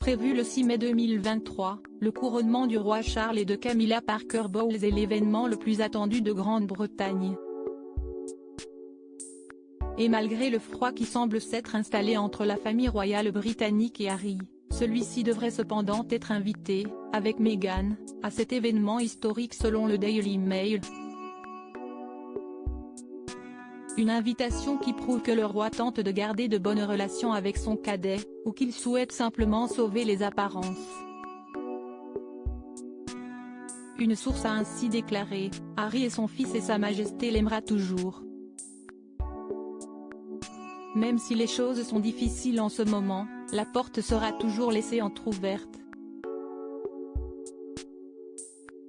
Prévu le 6 mai 2023, le couronnement du roi Charles et de Camilla Parker Bowles est l'événement le plus attendu de Grande-Bretagne. Et malgré le froid qui semble s'être installé entre la famille royale britannique et Harry, celui-ci devrait cependant être invité, avec Meghan, à cet événement historique selon le Daily Mail. Une invitation qui prouve que le roi tente de garder de bonnes relations avec son cadet, ou qu'il souhaite simplement sauver les apparences. Une source a ainsi déclaré, « Harry est son fils et Sa Majesté l'aimera toujours. Même si les choses sont difficiles en ce moment, la porte sera toujours laissée entrouverte. »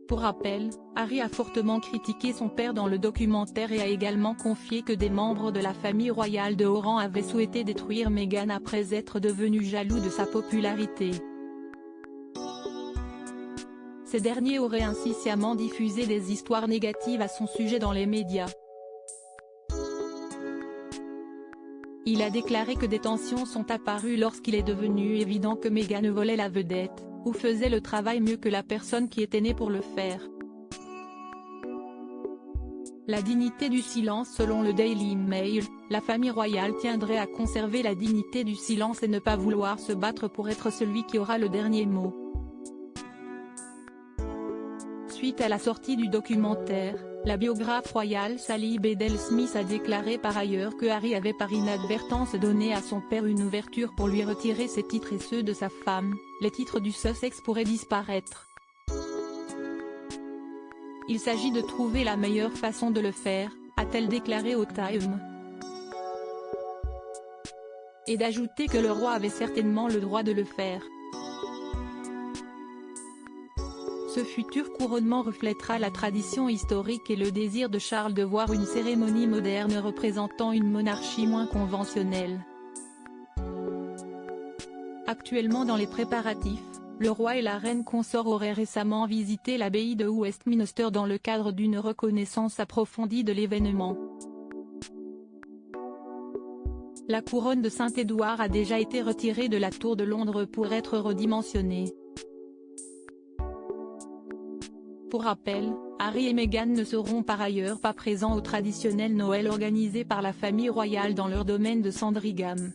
Pour rappel, Harry a fortement critiqué son père dans le documentaire et a également confié que des membres de la famille royale de haut rang avaient souhaité détruire Meghan après être devenus jaloux de sa popularité. Ces derniers auraient ainsi sciemment diffusé des histoires négatives à son sujet dans les médias. Il a déclaré que des tensions sont apparues lorsqu'il est devenu évident que Meghan volait la vedette, ou faisait le travail mieux que la personne qui était née pour le faire. La dignité du silence. Selon le Daily Mail, la famille royale tiendrait à conserver la dignité du silence et ne pas vouloir se battre pour être celui qui aura le dernier mot. Suite à la sortie du documentaire, la biographe royale Sally Bedell-Smith a déclaré par ailleurs que Harry avait par inadvertance donné à son père une ouverture pour lui retirer ses titres et ceux de sa femme. Les titres du Sussex pourraient disparaître. Il s'agit de trouver la meilleure façon de le faire, a-t-elle déclaré au Time. Et d'ajouter que le roi avait certainement le droit de le faire. Ce futur couronnement reflètera la tradition historique et le désir de Charles de voir une cérémonie moderne représentant une monarchie moins conventionnelle. Actuellement dans les préparatifs, le roi et la reine consort auraient récemment visité l'abbaye de Westminster dans le cadre d'une reconnaissance approfondie de l'événement. La couronne de Saint-Édouard a déjà été retirée de la Tour de Londres pour être redimensionnée. Pour rappel, Harry et Meghan ne seront par ailleurs pas présents au traditionnel Noël organisé par la famille royale dans leur domaine de Sandringham.